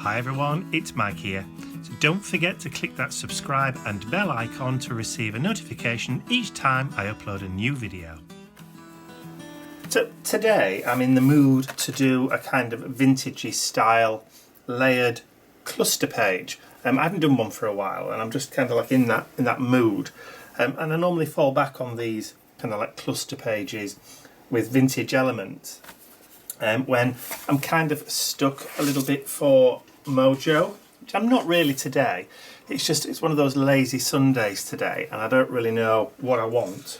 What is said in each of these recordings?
Hi everyone, it's Mike here. So don't forget to click that subscribe and bell icon to receive a notification each time I upload a new video. So today I'm in the mood to do a kind of vintagey style layered cluster page. I haven't done one for a while and I'm just kind of like in that mood. And I normally fall back on these kind of like cluster pages with vintage elements when I'm kind of stuck a little bit for mojo, which I'm not really today. It's one of those lazy Sundays today and I don't really know what I want.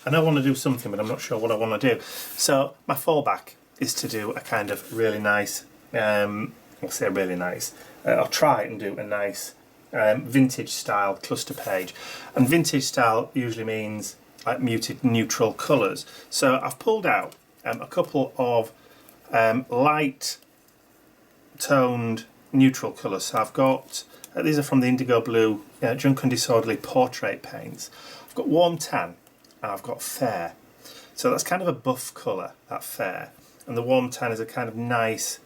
I know I want to do something, but I'm not sure what I want to do. So my fallback is to do a kind of really nice, I'll say really nice, I'll try and do a nice vintage style cluster page. And vintage style usually means like muted neutral colours. So I've pulled out a couple of light toned neutral colours. So I've got, these are from the Indigo Blue Drunken Disorderly Portrait paints. I've got Warm Tan and I've got Fair. So that's kind of a buff colour, that Fair. And the Warm Tan is a kind of nice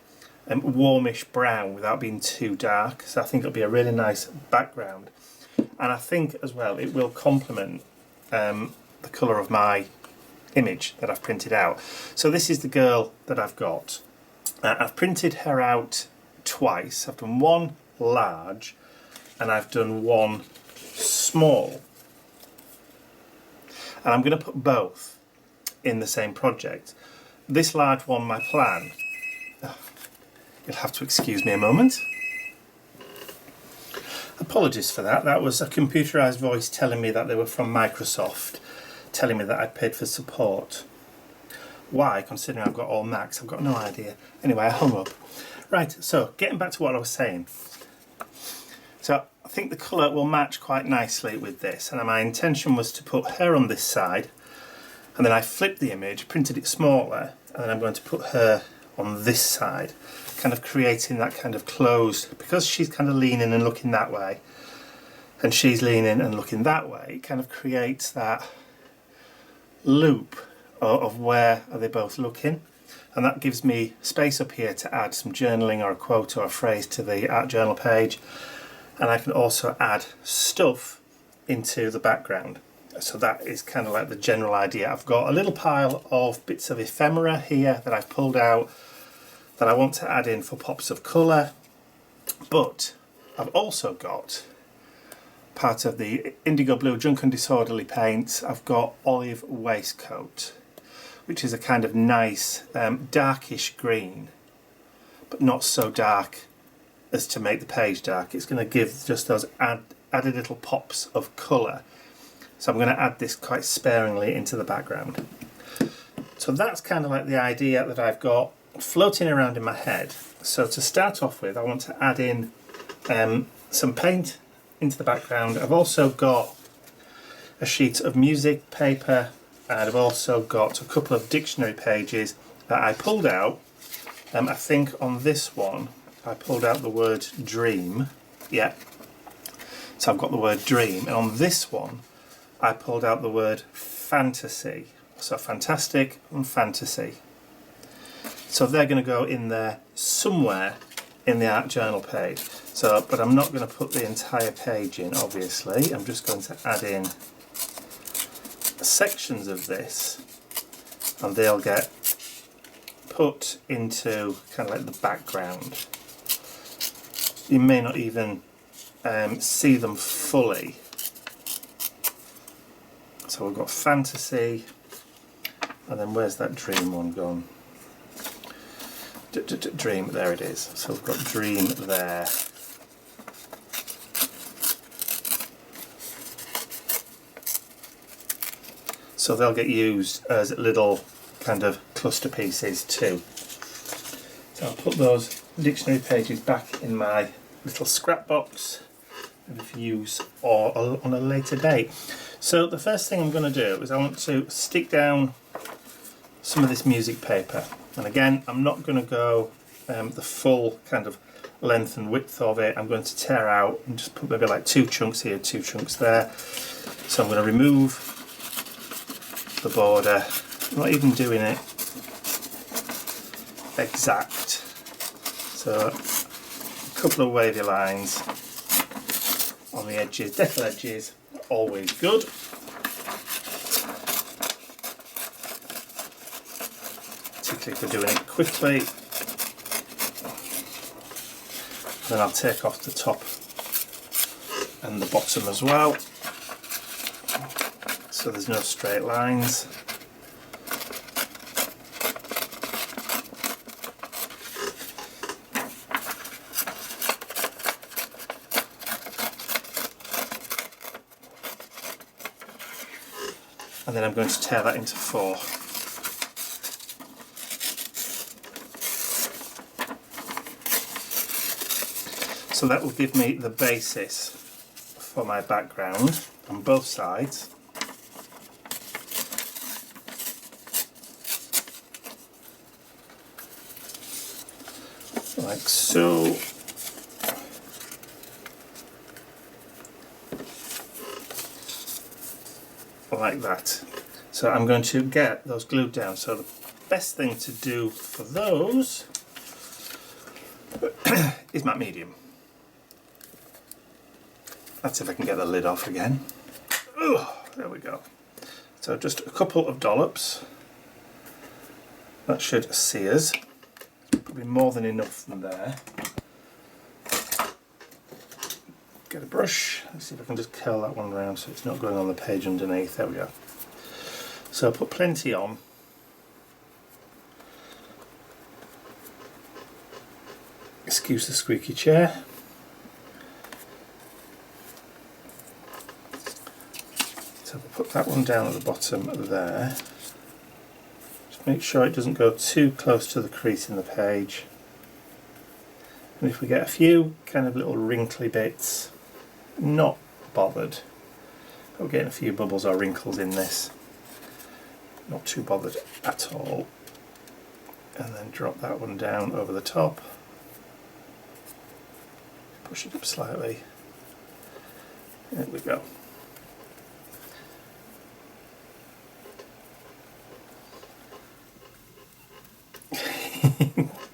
warmish brown without being too dark. So I think it'll be a really nice background. And I think as well it will complement the colour of my image that I've printed out. So this is the girl that I've got. I've printed her out twice. I've done one large and I've done one small. And I'm going to put both in the same project. This large one, my plan, you'll have to excuse me a moment. Apologies for that. That was a computerized voice telling me that they were from Microsoft, telling me that I'd paid for support. Why, considering I've got all Macs? I've got no idea. Anyway, I hung up. Right, so getting back to what I was saying. So I think the colour will match quite nicely with this, and my intention was to put her on this side, and then I flipped the image, printed it smaller, and then I'm going to put her on this side, kind of creating that kind of closed, because she's kind of leaning and looking that way, and she's leaning and looking that way, it kind of creates that loop of where are they both looking, and that gives me space up here to add some journaling or a quote or a phrase to the art journal page, and I can also add stuff into the background. So that is kind of like the general idea. I've got a little pile of bits of ephemera here that I've pulled out that I want to add in for pops of colour, but I've also got part of the Indigo Blue Drunken Disorderly paints. I've got Olive Waistcoat, which is a kind of nice darkish green, but not so dark as to make the page dark. It's going to give just those added little pops of colour. So I'm going to add this quite sparingly into the background. So that's kind of like the idea that I've got floating around in my head. So to start off with, I want to add in some paint into the background. I've also got a sheet of music paper, and I've also got a couple of dictionary pages that I pulled out. I think on this one I pulled out the word dream. Yeah, so I've got the word dream, and on this one I pulled out the word fantasy. So fantastic and fantasy. So they're going to go in there somewhere in the art journal page. So, but I'm not going to put the entire page in, obviously. I'm just going to add in sections of this, and they'll get put into kind of like the background. You may not even see them fully. So we've got fantasy, and then where's that dream one gone? Dream, there it is. So we've got dream there. So they'll get used as little kind of cluster pieces too. So I'll put those dictionary pages back in my little scrap box of use or on a later date. So the first thing I'm going to do is I want to stick down some of this music paper, and again I'm not going to go the full kind of length and width of it. I'm going to tear out and just put maybe like 2 chunks here, 2 chunks there. So I'm going to remove the border. I'm not even doing it exact, so couple of wavy lines on the edges, decal edges, always good. Particularly if we're doing it quickly. Then I'll take off the top and the bottom as well, so there's no straight lines. And then I'm going to tear that into 4. So that will give me the basis for my background on both sides. Like so. Like that. So I'm going to get those glued down. So the best thing to do for those is matte medium. That's if I can get the lid off again. Oh, there we go. So just a couple of dollops. That should see us. Probably more than enough from there. Get a brush. Let's see if I can just curl that one around so it's not going on the page underneath. There we go. So put plenty on. Excuse the squeaky chair. So we'll put that one down at the bottom there. Just make sure it doesn't go too close to the crease in the page. And if we get a few kind of little wrinkly bits, not bothered. We're getting a few bubbles or wrinkles in this. Not too bothered at all. And then drop that one down over the top. Push it up slightly. There we go.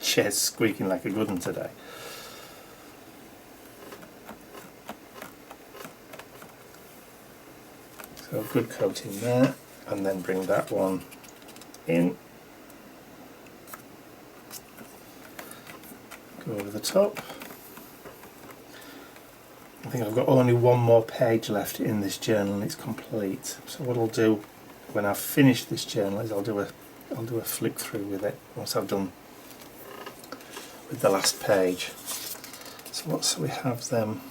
Chair's squeaking like a good one today. So good coating there, and then bring that one in. Go over the top. I think I've got only one more page left in this journal and it's complete. So what I'll do when I've finished this journal is I'll do a flick through with it once I've done with the last page. So once we have them,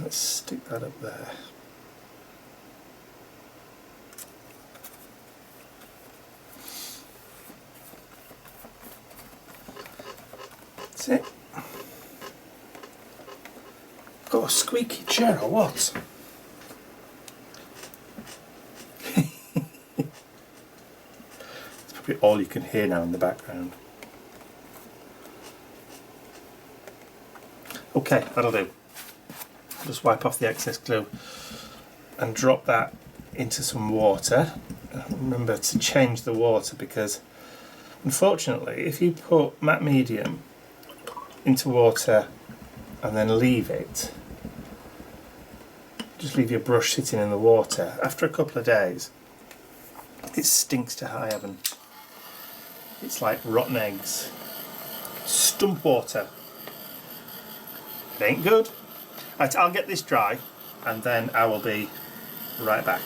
let's stick that up there. That's it. Got a squeaky chair or what? It's probably all you can hear now in the background. Okay, that'll do. Just wipe off the excess glue and drop that into some water. Remember to change the water because unfortunately if you put matte medium into water and then leave it, just leave your brush sitting in the water, after a couple of days it stinks to high heaven. It's like rotten eggs. Stump water. It ain't good. Right, I'll get this dry and then I will be right back.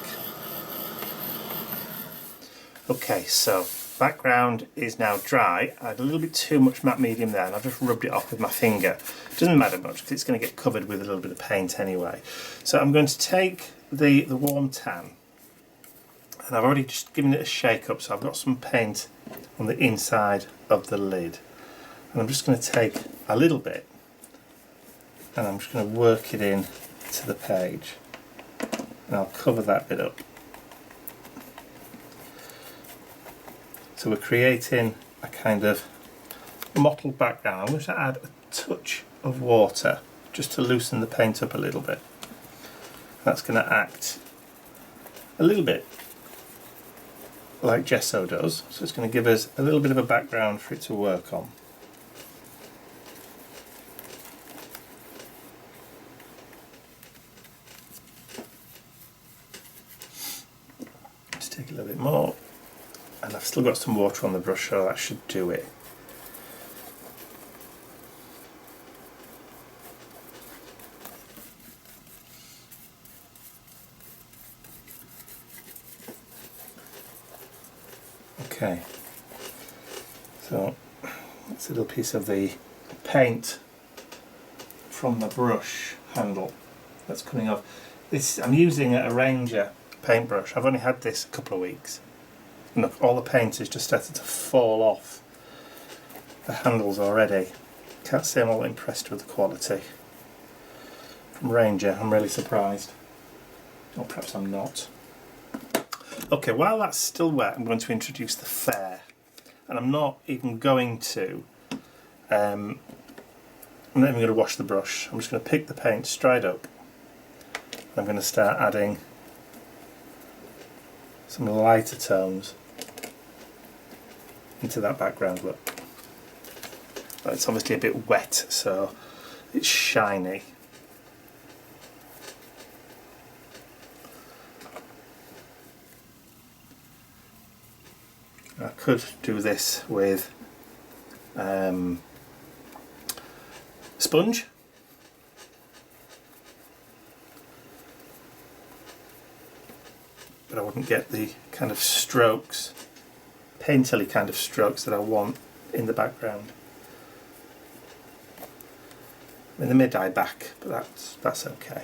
Okay, so background is now dry. I had a little bit too much matte medium there and I've just rubbed it off with my finger. It doesn't matter much because it's going to get covered with a little bit of paint anyway. So I'm going to take the warm tan and I've already just given it a shake up, so I've got some paint on the inside of the lid. And I'm just going to take a little bit and I'm just going to work it in to the page and I'll cover that bit up. So we're creating a kind of mottled background. I'm going to add a touch of water just to loosen the paint up a little bit. That's going to act a little bit like gesso does, so it's going to give us a little bit of a background for it to work on. take a little bit more, and I've still got some water on the brush, so that should do it. Okay, so that's a little piece of the paint from the brush handle that's coming off. This, I'm using a Ranger paintbrush. I've only had this a couple of weeks. Look, all the paint is just started to fall off the handles already. Can't say I'm all impressed with the quality from Ranger. I'm really surprised, or perhaps I'm not. Okay, while that's still wet, I'm going to introduce the fair, and I'm not even going to I'm not even going to wash the brush. I'm just going to pick the paint straight up. I'm going to start adding some lighter tones into that background look. But it's obviously a bit wet, so it's shiny. I could do this with sponge. But I wouldn't get the kind of strokes, painterly kind of strokes that I want in the background. I mean, they may die back, but that's okay.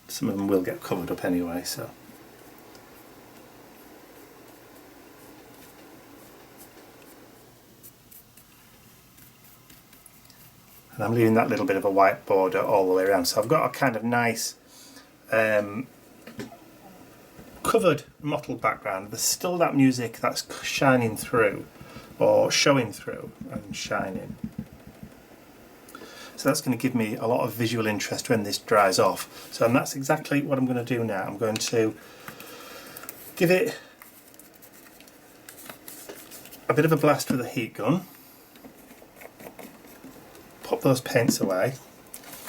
Some of them will get covered up anyway, so. And I'm leaving that little bit of a white border all the way around. So I've got a kind of nice covered mottled background. There's still that music that's shining through, or showing through and shining. So that's going to give me a lot of visual interest when this dries off. So and that's exactly what I'm going to do now. I'm going to give it a bit of a blast with a heat gun. Pop those paints away,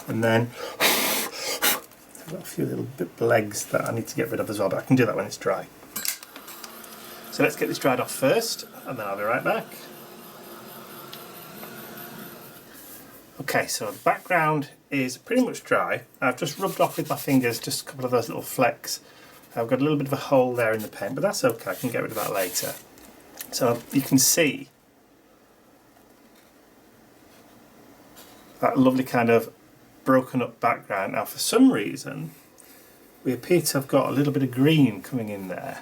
and then I've got a few little legs that I need to get rid of as well, but I can do that when it's dry. So let's get this dried off first, and then I'll be right back. Okay, so the background is pretty much dry. I've just rubbed off with my fingers just a couple of those little flecks. I've got a little bit of a hole there in the paint, but that's okay, I can get rid of that later. So you can see that lovely kind of broken up background. Now for some reason we appear to have got a little bit of green coming in there.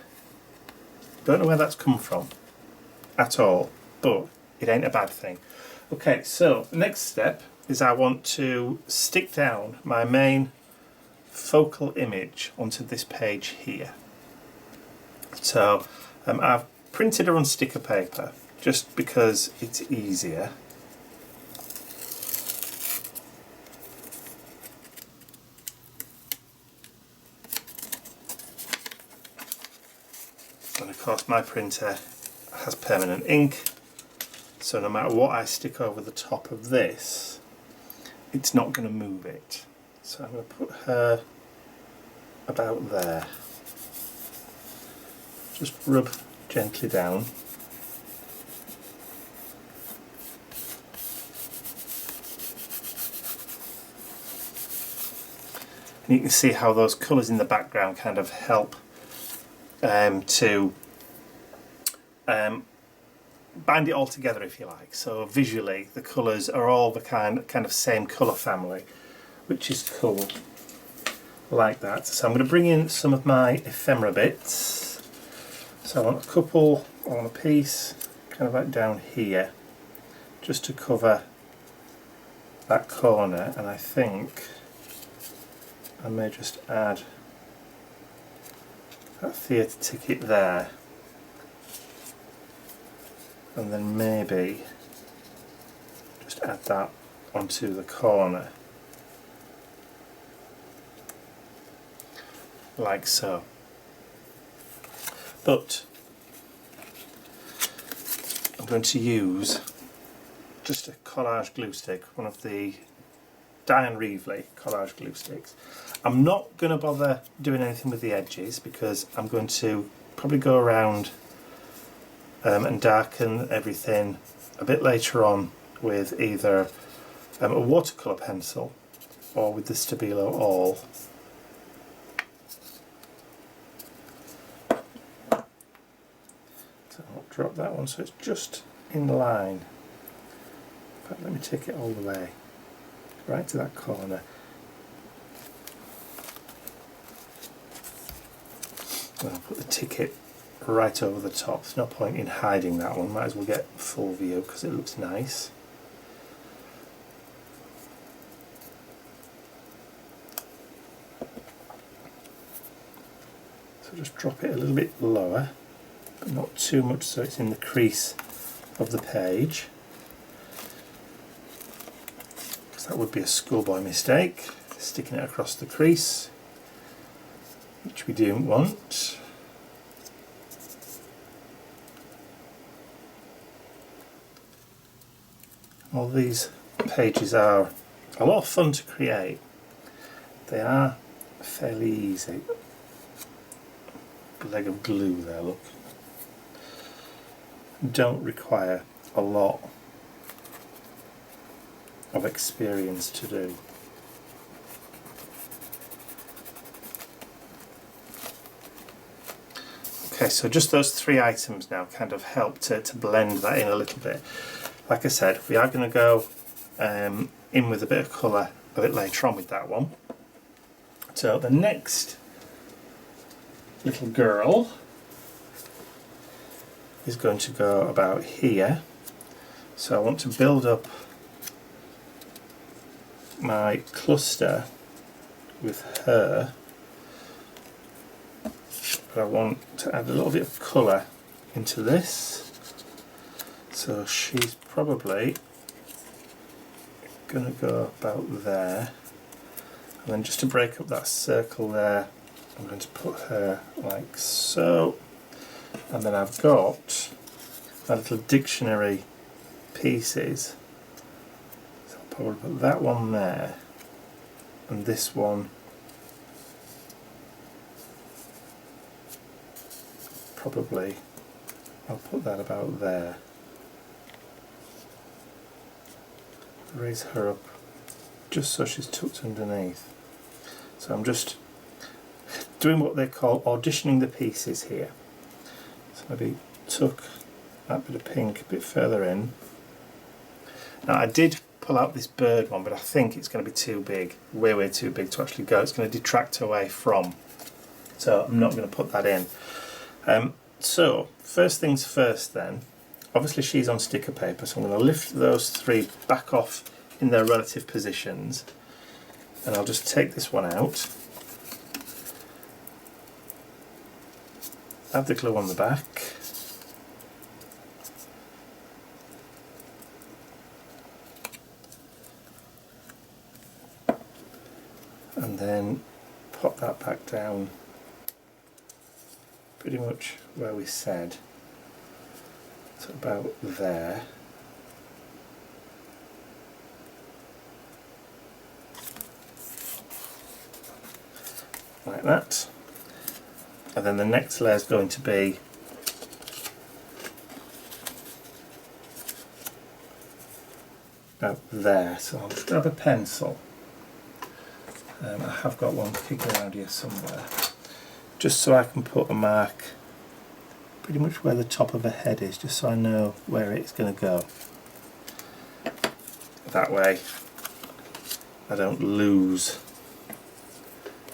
Don't know where that's come from at all, but it ain't a bad thing. Okay, so the next step is I want to stick down my main focal image onto this page here. So I've printed her on sticker paper just because it's easier. And of course my printer has permanent ink, so no matter what I stick over the top of this, it's not going to move it. So I'm going to put her about there. Just rub gently down. And you can see how those colours in the background kind of help to bind it all together, if you like. So visually the colours are all the kind of same colour family, which is cool, like that. So I'm going to bring in some of my ephemera bits. So I want a couple on a piece kind of like down here, just to cover that corner, and I think I may just add that theatre ticket there, and then maybe just add that onto the corner, like so. But I'm going to use just a collage glue stick, one of the Diane Reevely collage glue sticks. I'm not going to bother doing anything with the edges because I'm going to probably go around and darken everything a bit later on with either a watercolour pencil or with the Stabilo All. So I'll drop that one so it's just in line. In fact, let me take it all the way right to that corner. And I'll put the ticket right over the top. There's no point in hiding that one, might as well get full view because it looks nice. So just drop it a little bit lower, but not too much so it's in the crease of the page, because that would be a schoolboy mistake, sticking it across the crease, which we don't want. All these pages are a lot of fun to create. They are fairly easy. A leg of glue there, look. Don't require a lot of experience to do. Okay, so just those three items now kind of help to blend that in a little bit. Like I said, we are going to go in with a bit of colour a bit later on with that one. So the next little girl is going to go about here. So I want to build up my cluster with her, but I want to add a little bit of colour into this. So she's probably going to go about there, and then just to break up that circle there, I'm going to put her like so, and then I've got my little dictionary pieces, so I'll probably put that one there, and this one probably I'll put that about there. Raise her up just so she's tucked underneath. So I'm just doing what they call auditioning the pieces here. So maybe tuck that bit of pink a bit further in. Now I did pull out this bird one, but I think it's going to be too big, way too big to actually go. It's going to detract away from, so I'm not going to put that in. So first things first then, obviously she's on sticker paper, so I'm going to lift those three back off in their relative positions, and I'll just take this one out, add the glue on the back, and then pop that back down pretty much where we said. So about there. Like that. And then the next layer is going to be about there. So I'll just grab a pencil. I have got one kicking around here somewhere. Just so I can put a mark pretty much where the top of her head is, just so I know where it's going to go. That way I don't lose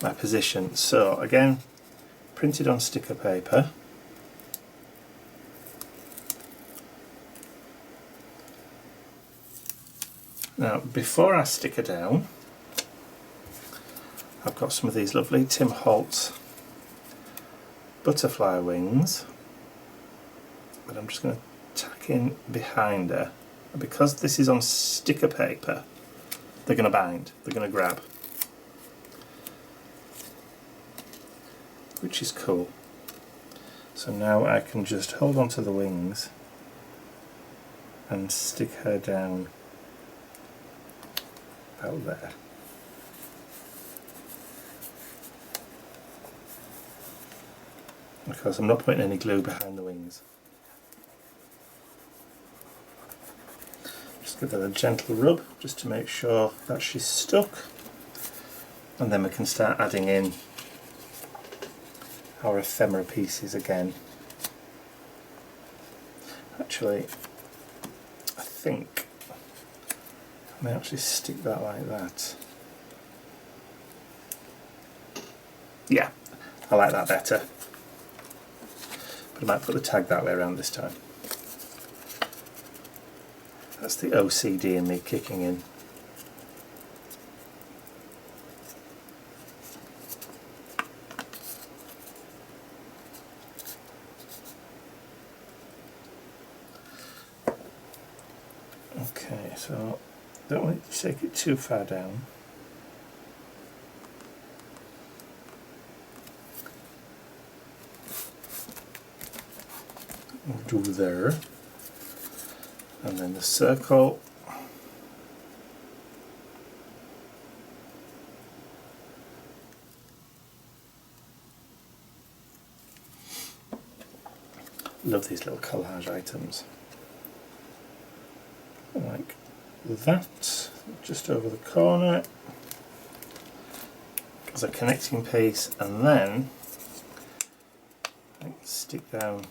my position. So again, printed on sticker paper. Now before I stick her down, I've got some of these lovely Tim Holtz butterfly wings that I'm just going to tack in behind her. And because this is on sticker paper, they're going to bind, they're going to grab, which is cool. So now I can just hold on to the wings and stick her down about there. Because I'm not putting any glue behind the wings. Just give that a gentle rub just to make sure that she's stuck, and then we can start adding in our ephemera pieces again. Actually, I think I may actually stick that like that. Yeah, I like that better. But I might put the tag that way around this time. That's the OCD in me kicking in. Okay, so don't want to take it too far down. We'll do there, and then the circle. Love these little collage items. Like that, just over the corner as a connecting piece, and then stick down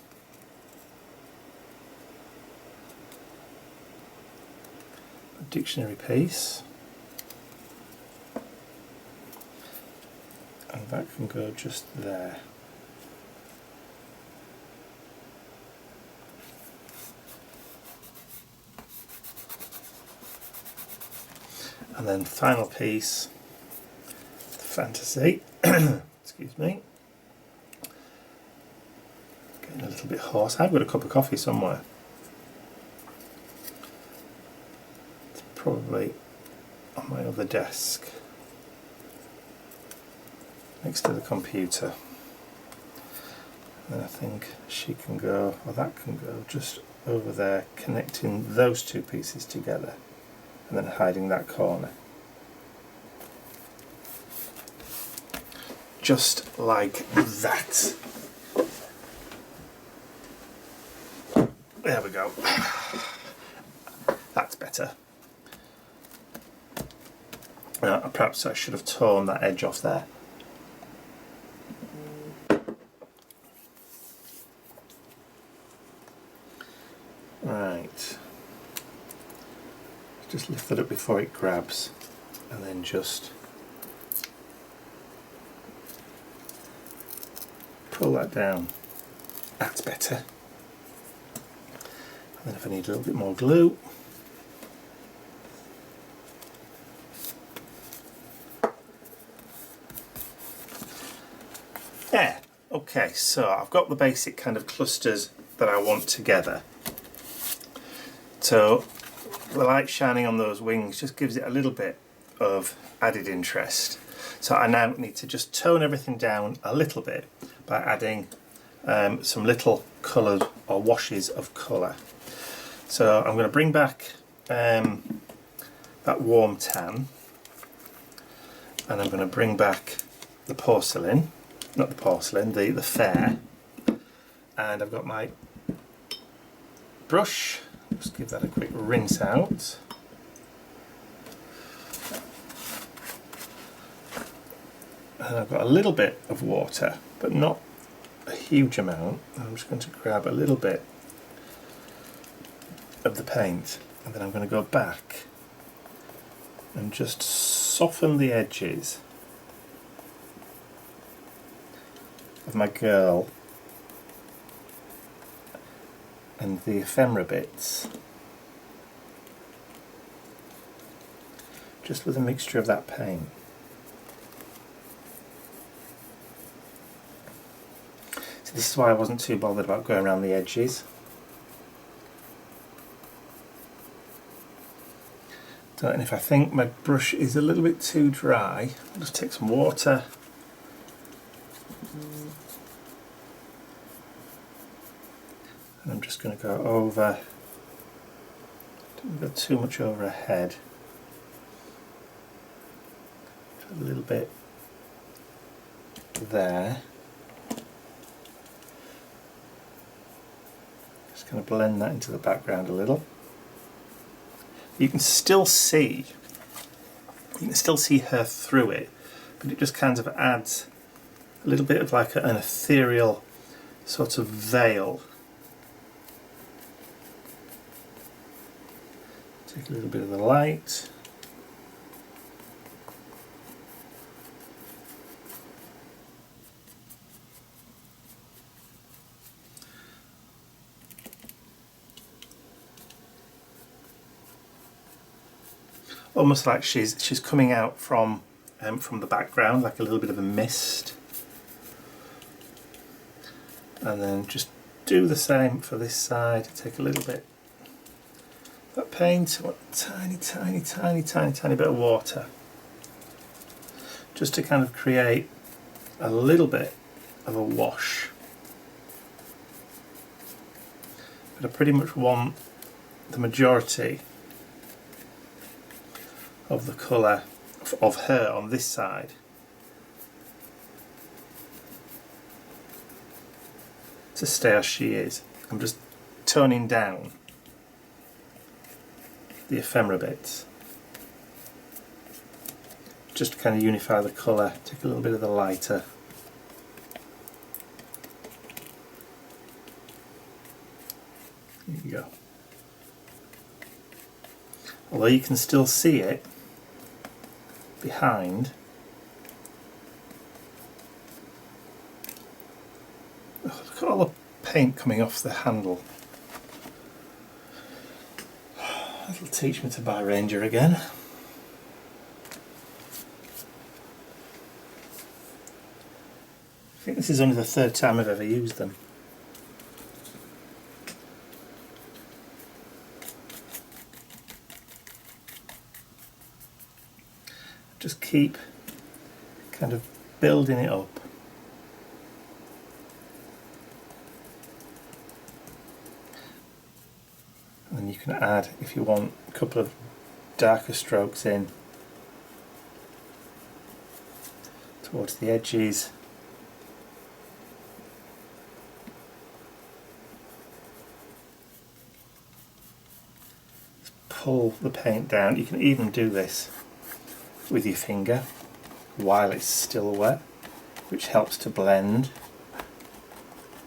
a dictionary piece, and that can go just there. And then final piece, fantasy, excuse me, getting a little bit hoarse. I've got a cup of coffee somewhere. It's probably on my other desk, next to the computer. And I think she can go, or that can go, just over there, connecting those two pieces together, and then hiding that corner. Just like that. There we go. That's better. Perhaps I should have torn that edge off there. Right. Just lift that up before it grabs, and then just pull that down. That's better. And then if I need a little bit more glue, yeah, okay, so I've got the basic kind of clusters that I want together. So the light shining on those wings just gives it a little bit of added interest. So I now need to just tone everything down a little bit by adding some little coloured or washes of colour. So I'm going to bring back that warm tan, and I'm going to bring back the porcelain, not the porcelain, the fair, and I've got my brush. Just give that a quick rinse out. And I've got a little bit of water, but not a huge amount. I'm just going to grab a little bit of the paint, and then I'm going to go back and just soften the edges of my girl and the ephemera bits, just with a mixture of that paint. So this is why I wasn't too bothered about going around the edges. And if I think my brush is a little bit too dry, I'll just take some water and I'm just going to go over Shouldn't go too much over her head. A little bit there. Just kind of blend that into the background a little. You can still see her through it, but it just kind of adds a little bit of like an ethereal sort of veil. Take a little bit of the light. Almost like she's coming out from the background, like a little bit of a mist. And then just do the same for this side. Take a little bit of that paint, tiny bit of water, just to kind of create a little bit of a wash. But I pretty much want the majority of the colour of her on this side. To stay as she is. I'm just toning down the ephemera bits. Just to kind of unify the colour. Take a little bit of the lighter. There you go. Although you can still see it behind. Oh, look at all the paint coming off the handle. That'll teach me to buy Ranger again. I think this is only the third time I've ever used them. Just keep kind of building it up. And then you can add, if you want, a couple of darker strokes in towards the edges. Just pull the paint down. You can even do this with your finger while it's still wet, which helps to blend.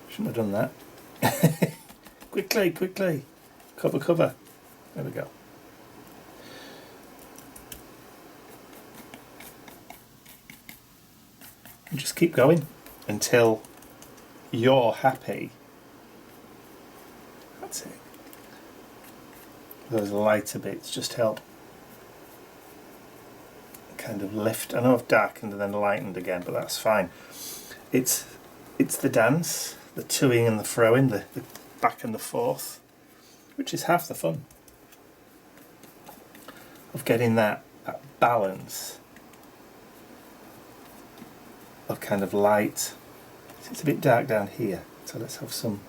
Shouldn't have done that. Quickly. Cover. There we go. And just keep going until you're happy. That's it. Those lighter bits just help kind of lift. I know I've darkened and then lightened again, but that's fine. It's the dance, the toing and the throwing, the back and the forth, which is half the fun of getting that balance of kind of light. It's a bit dark down here, so let's have some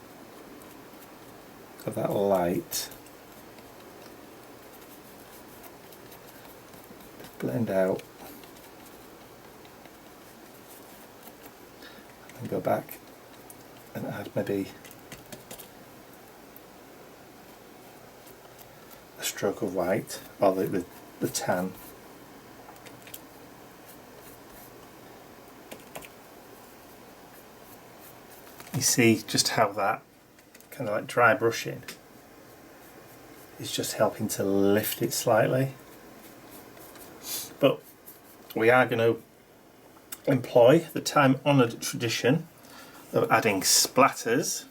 of that light. Blend out and go back and add maybe a stroke of white or the tan. You see just how that kind of like dry brushing is just helping to lift it slightly. But we are going to employ the time-honoured tradition of adding splatters.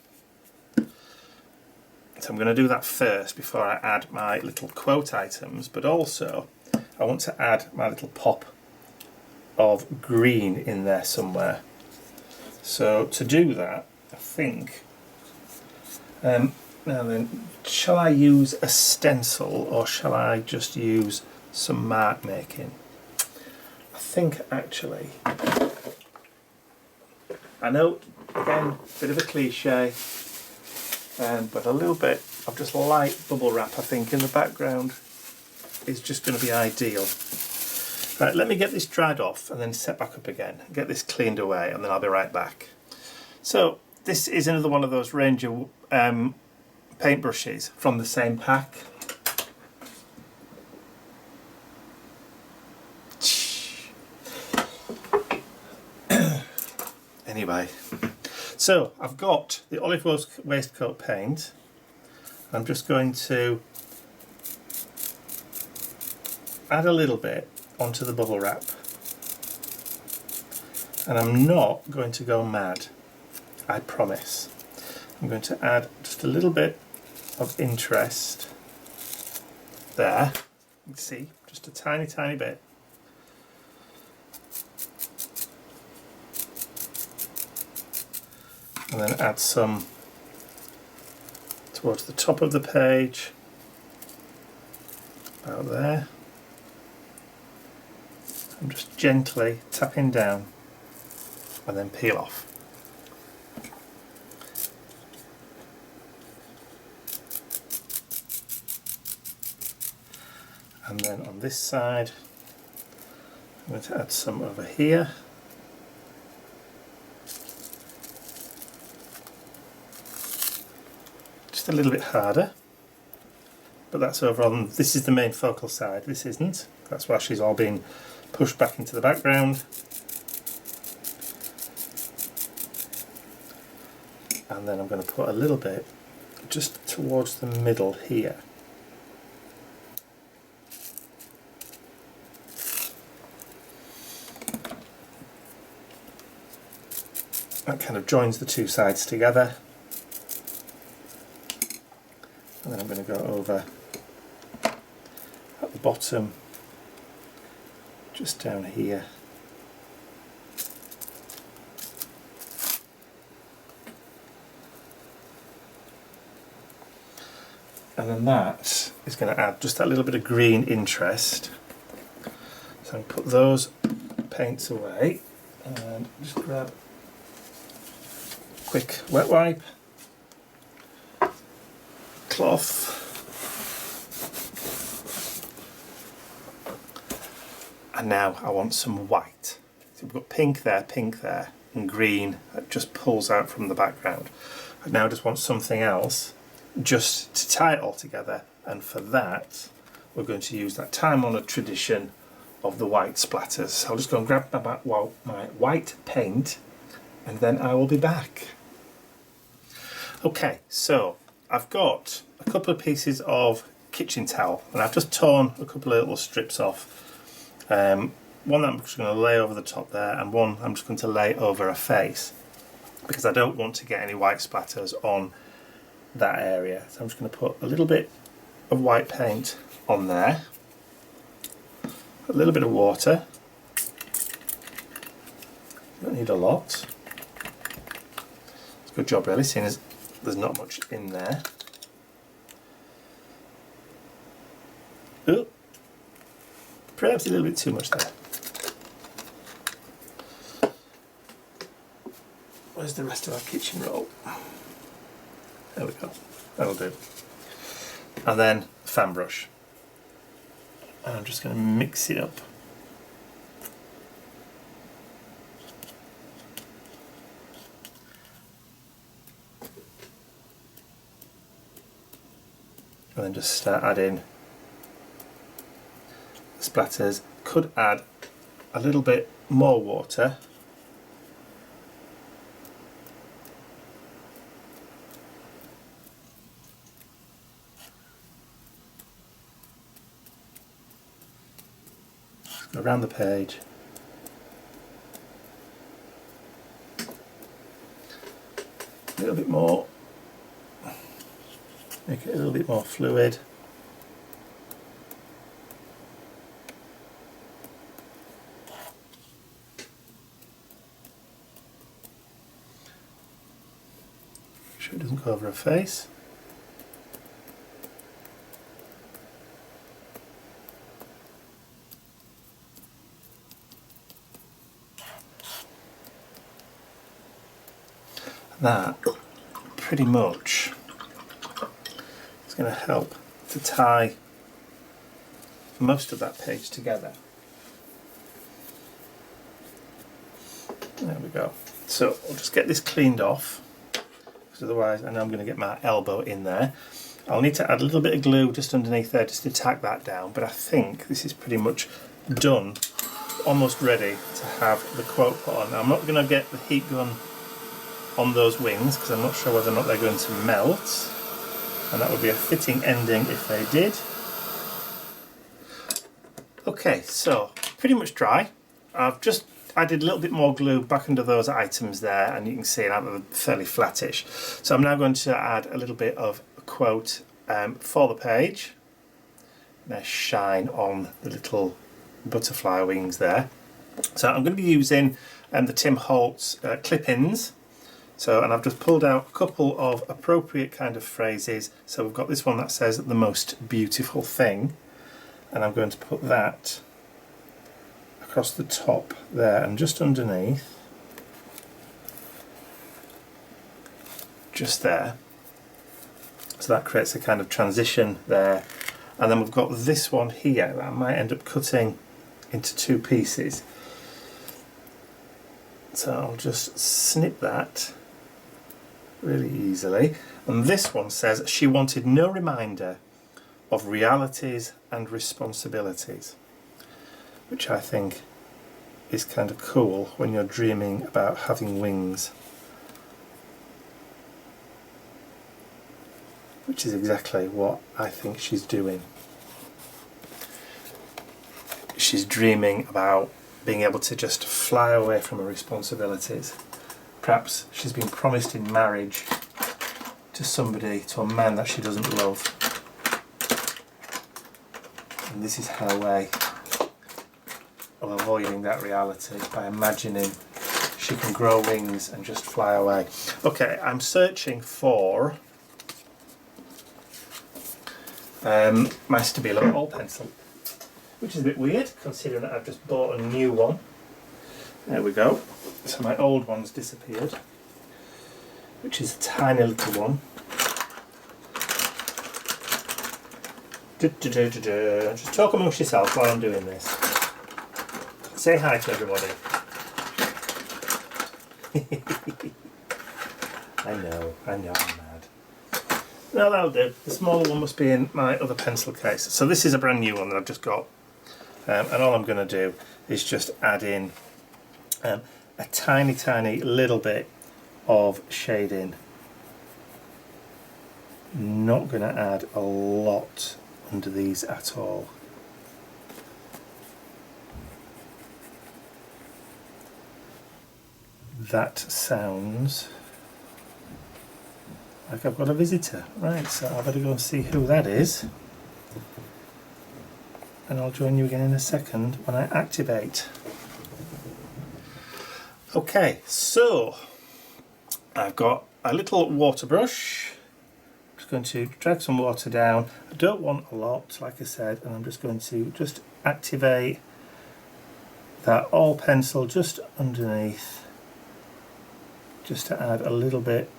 So I'm going to do that first before I add my little quote items, but also I want to add my little pop of green in there somewhere. So to do that, I think, now then, shall I use a stencil or shall I just use some mark making? I think actually, I know again, bit of a cliche, but a little bit of just light bubble wrap, I think, in the background is just going to be ideal. Right, let me get this dried off and then set back up again. Get this cleaned away and then I'll be right back. So this is another one of those Ranger paintbrushes from the same pack. Anyway, so I've got the olive waistcoat paint. I'm just going to add a little bit onto the bubble wrap, and I'm not going to go mad, I promise. I'm going to add just a little bit of interest there. You can see just a tiny bit. And then add some towards the top of the page, about there. I'm just gently tapping down and then peel off. And then on this side, I'm going to add some over here. Just a little bit harder, but that's over on, this is the main focal side, this isn't. That's why she's all been pushed back into the background. And then I'm going to put a little bit just towards the middle here. That kind of joins the two sides together. And then I'm going to go over at the bottom, just down here. And then that is going to add just that little bit of green interest. So I'm going to put those paints away and just grab a quick wet wipe. Cloth, and now I want some white. So we've got pink there, and green that just pulls out from the background. I now just want something else just to tie it all together, and for that we're going to use that time-honoured tradition of the white splatters. So I'll just go and grab my white paint and then I will be back. Okay, so I've got a couple of pieces of kitchen towel and I've just torn a couple of little strips off. One that I'm just going to lay over the top there, and one I'm just going to lay over her face because I don't want to get any white splatters on that area. So I'm just going to put a little bit of white paint on there, a little bit of water, don't need a lot. It's a good job really, seeing as there's not much in there. Oh, perhaps a little bit too much there. Where's the rest of our kitchen roll? There we go, that'll do. And then fan brush. And I'm just going to mix it up. And then just start adding splatters. Could add a little bit more water. Go around the page. A little bit more. Make it a little bit more fluid. Make sure it doesn't go over her face. That pretty much going to help to tie most of that page together. There we go. So I'll just get this cleaned off, because otherwise I know I'm going to get my elbow in there. I'll need to add a little bit of glue just underneath there just to tack that down, but I think this is pretty much done, almost ready to have the quote put on. Now, I'm not going to get the heat gun on those wings because I'm not sure whether or not they're going to melt, and that would be a fitting ending if they did. Okay, so pretty much dry. I've just added a little bit more glue back under those items there, and you can see now that they're fairly flattish. So I'm now going to add a little bit of a quote for the page. Nice shine on the little butterfly wings there. So I'm going to be using the Tim Holtz clip-ins. So, and I've just pulled out a couple of appropriate kind of phrases. So we've got this one that says the most beautiful thing, and I'm going to put that across the top there and just underneath, just there. So that creates a kind of transition there. And then we've got this one here that I might end up cutting into two pieces. So I'll just snip that really easily. And this one says, she wanted no reminder of realities and responsibilities, which I think is kind of cool when you're dreaming about having wings, which is exactly what I think she's doing. She's dreaming about being able to just fly away from her responsibilities. Perhaps she's been promised in marriage to somebody, to a man that she doesn't love. And this is her way of avoiding that reality, by imagining she can grow wings and just fly away. Okay, I'm searching for my Stabilo oil pencil, which is a bit weird considering that I've just bought a new one. There we go. So my old one's disappeared, which is a tiny little one. Just talk amongst yourself while I'm doing this. Say hi to everybody. I know, I'm mad. No, that'll do. The smaller one must be in my other pencil case. So this is a brand new one that I've just got. And all I'm going to do is just add in a tiny little bit of shading. Not going to add a lot under these at all. That sounds like I've got a visitor. Right, so I better go and see who that is. And I'll join you again in a second when I activate. Okay, so I've got a little water brush. I'm just going to drag some water down. I don't want a lot, like I said, and I'm just going to just activate that oil pencil just underneath, just to add a little bit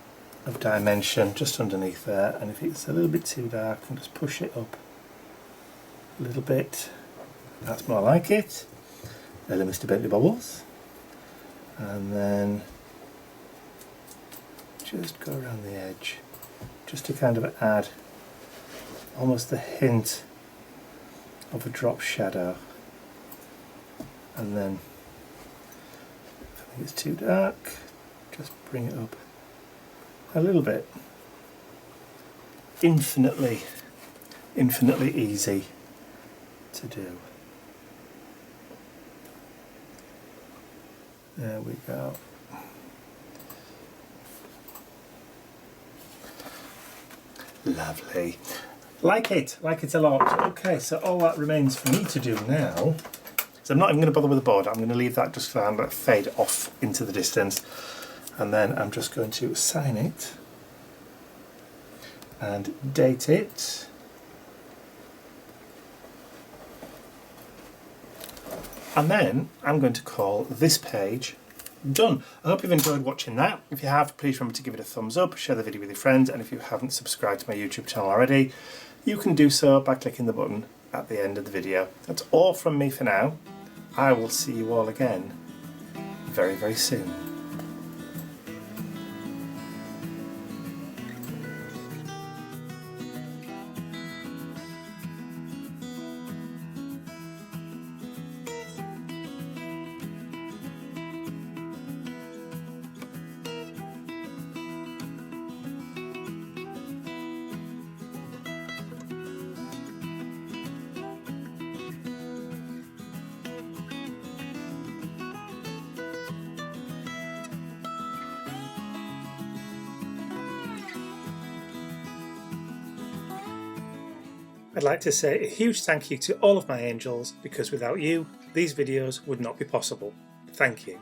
of dimension just underneath there. And if it's a little bit too dark, I can just push it up a little bit. That's more like it. Hello, Mr Bentley bubbles. And then just go around the edge, just to kind of add almost the hint of a drop shadow. And then if I think it's too dark, just bring it up a little bit. Infinitely easy to do. There we go. Lovely. Like it a lot. Okay, so all that remains for me to do now, so I'm not even going to bother with the board. I'm going to leave that just for let it fade off into the distance, and then I'm just going to sign it and date it. And then I'm going to call this page done. I hope you've enjoyed watching that. If you have, please remember to give it a thumbs up, share the video with your friends, and if you haven't subscribed to my YouTube channel already, you can do so by clicking the button at the end of the video. That's all from me for now. I will see you all again very, very soon. I'd like to say a huge thank you to all of my angels, because without you, these videos would not be possible. Thank you.